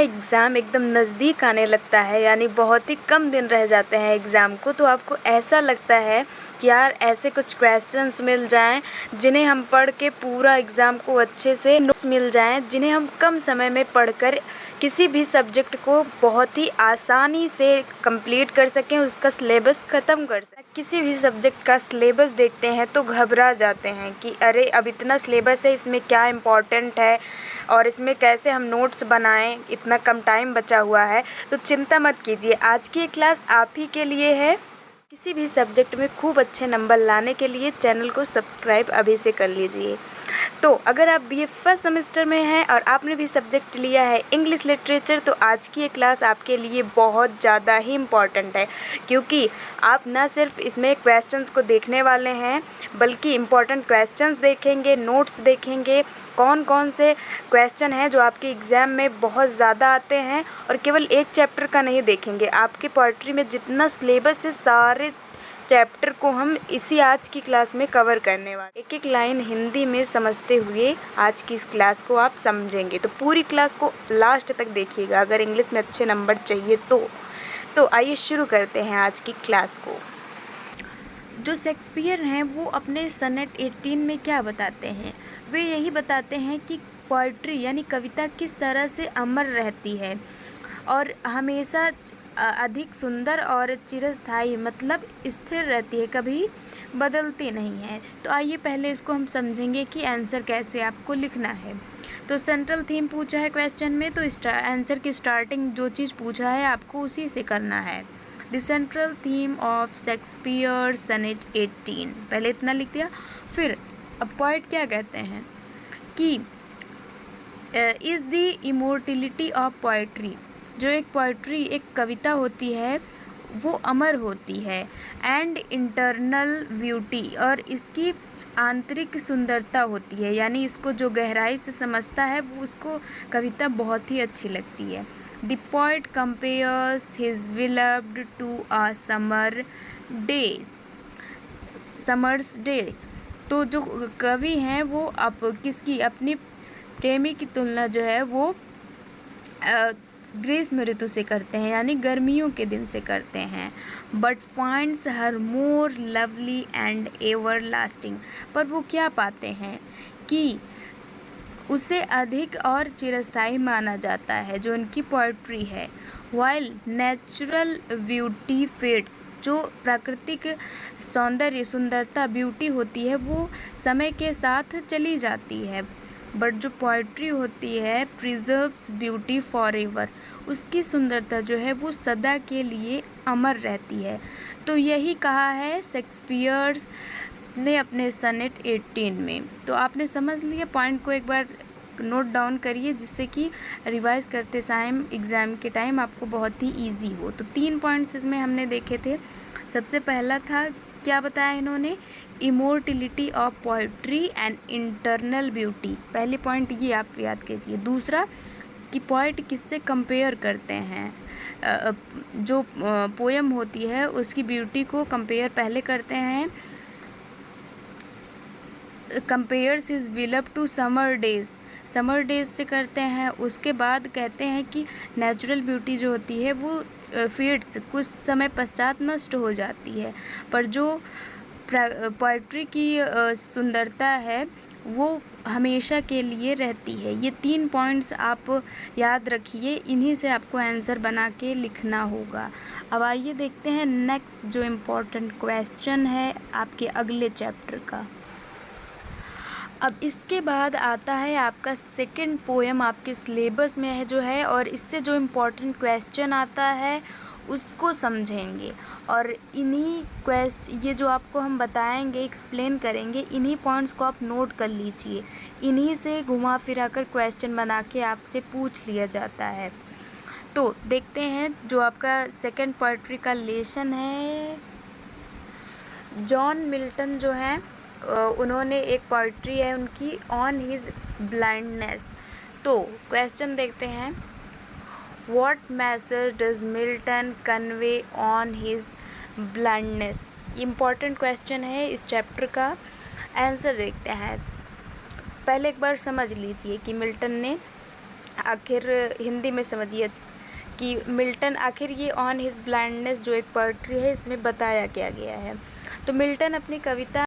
Exam एकदम नज़दीक आने लगता है, यानी बहुत ही कम दिन रह जाते हैं एग्ज़ाम को, तो आपको ऐसा लगता है कि यार ऐसे कुछ क्वेश्चंस मिल जाएं जिन्हें हम पढ़ के पूरा एग्ज़ाम को अच्छे से नोट्स मिल जाएं जिन्हें हम कम समय में पढ़कर किसी भी सब्जेक्ट को बहुत ही आसानी से कंप्लीट कर सकें, उसका सिलेबस ख़त्म कर सकें। किसी भी सब्जेक्ट का सिलेबस देखते हैं तो घबरा जाते हैं कि अरे अब इतना सिलेबस है, इसमें क्या इम्पोर्टेंट है और इसमें कैसे हम नोट्स बनाएं, इतना कम टाइम बचा हुआ है। तो चिंता मत कीजिए, आज की ये क्लास आप ही के लिए है। किसी भी सब्जेक्ट में खूब अच्छे नंबर लाने के लिए चैनल को सब्सक्राइब अभी से कर लीजिए। तो अगर आप बीए फर्स्ट सेमेस्टर में हैं और आपने भी सब्जेक्ट लिया है इंग्लिश लिटरेचर, तो आज की ये क्लास आपके लिए बहुत ज़्यादा ही इम्पॉर्टेंट है, क्योंकि आप न सिर्फ इसमें क्वेश्चंस को देखने वाले हैं बल्कि इम्पॉर्टेंट क्वेश्चंस देखेंगे, नोट्स देखेंगे, कौन कौन से क्वेश्चन हैं जो आपके एग्ज़ाम में बहुत ज़्यादा आते हैं, और केवल एक चैप्टर का नहीं देखेंगे। आपके पोएट्री में जितना सिलेबस है सारे चैप्टर को हम इसी आज की क्लास में कवर करने वाले। एक एक लाइन हिंदी में समझते हुए आज की इस क्लास को आप समझेंगे, तो पूरी क्लास को लास्ट तक देखिएगा अगर इंग्लिश में अच्छे नंबर चाहिए तो आइए शुरू करते हैं आज की क्लास को। जो शेक्सपियर हैं वो अपने सनेट 18 में क्या बताते हैं? वे यही बताते हैं कि पोइट्री यानी कविता किस तरह से अमर रहती है और हमेशा अधिक सुंदर और चिरस्थायी मतलब स्थिर रहती है, कभी बदलती नहीं है। तो आइए पहले इसको हम समझेंगे कि आंसर कैसे आपको लिखना है। तो सेंट्रल थीम पूछा है क्वेश्चन में, तो आंसर की स्टार्टिंग जो चीज़ पूछा है आपको उसी से करना है। The central theme of Shakespeare sonnet 18, पहले इतना लिख दिया। फिर अब पोएट क्या कहते हैं कि is the immortality of poetry, जो एक पोएट्री एक कविता होती है वो अमर होती है, एंड इंटरनल ब्यूटी, और इसकी आंतरिक सुंदरता होती है, यानी इसको जो गहराई से समझता है वो उसको कविता बहुत ही अच्छी लगती है। The poet compares his beloved to a summer's day, तो जो कवि हैं वो किसकी अपनी प्रेमी की तुलना जो है वो ग्रीष्म ऋतु से करते हैं, यानी गर्मियों के दिन से करते हैं। But finds her more lovely and ever lasting, पर वो क्या पाते हैं कि उसे अधिक और चिरस्थायी माना जाता है जो उनकी पोएट्री है। वाइल नेचुरल ब्यूटी फेड्स, जो प्राकृतिक सुंदरता ब्यूटी होती है वो समय के साथ चली जाती है, बट जो पोएट्री होती है प्रिजर्व्स ब्यूटी फॉर एवर, उसकी सुंदरता जो है वो सदा के लिए अमर रहती है। तो यही कहा है शेक्सपियर ने अपने सनेट 18 में। तो आपने समझ लिया, पॉइंट को एक बार नोट डाउन करिए जिससे कि रिवाइज करते टाइम एग्ज़ाम के टाइम आपको बहुत ही इजी हो। तो 3 पॉइंट्स इसमें हमने देखे थे। सबसे पहला था, क्या बताया इन्होंने, immortality of poetry and internal beauty, पहले पॉइंट ये आप याद कीजिए। दूसरा कि पोएट किससे कंपेयर करते हैं, जो पोएम होती है उसकी ब्यूटी को कंपेयर पहले करते हैं, compares his beloved to summer days से करते हैं। उसके बाद कहते हैं कि नेचुरल ब्यूटी जो होती है वो फेड्स, कुछ समय पश्चात नष्ट हो जाती है, पर जो पोएट्री की सुंदरता है वो हमेशा के लिए रहती है। ये 3 पॉइंट्स आप याद रखिए, इन्हीं से आपको आंसर बना के लिखना होगा। अब आइए देखते हैं नेक्स्ट जो इम्पोर्टेंट क्वेश्चन है आपके अगले चैप्टर का। अब इसके बाद आता है आपका सेकंड पोएम आपके सिलेबस में है जो है, और इससे जो इम्पोर्टेंट क्वेश्चन आता है उसको समझेंगे, और ये जो आपको हम बताएंगे, एक्सप्लेन करेंगे, इन्हीं पॉइंट्स को आप नोट कर लीजिए। इन्हीं से घुमा फिरा कर क्वेश्चन बना के आपसे पूछ लिया जाता है। तो देखते हैं जो आपका सेकंड पोएट्री का लेसन है। जॉन मिल्टन जो है उन्होंने एक पोएट्री है उनकी ऑन हिज ब्लाइंडनेस। तो क्वेश्चन देखते हैं, what message does Milton convey on his blindness. Important question है इस चैप्टर का। आंसर देखते हैं। पहले एक बार समझ लीजिए कि मिल्टन ने आखिर हिंदी में समझिए कि मिल्टन आखिर ये ऑन हिज ब्लाइंडनेस जो एक पोएट्री है इसमें बताया क्या गया है। तो मिल्टन अपनी कविता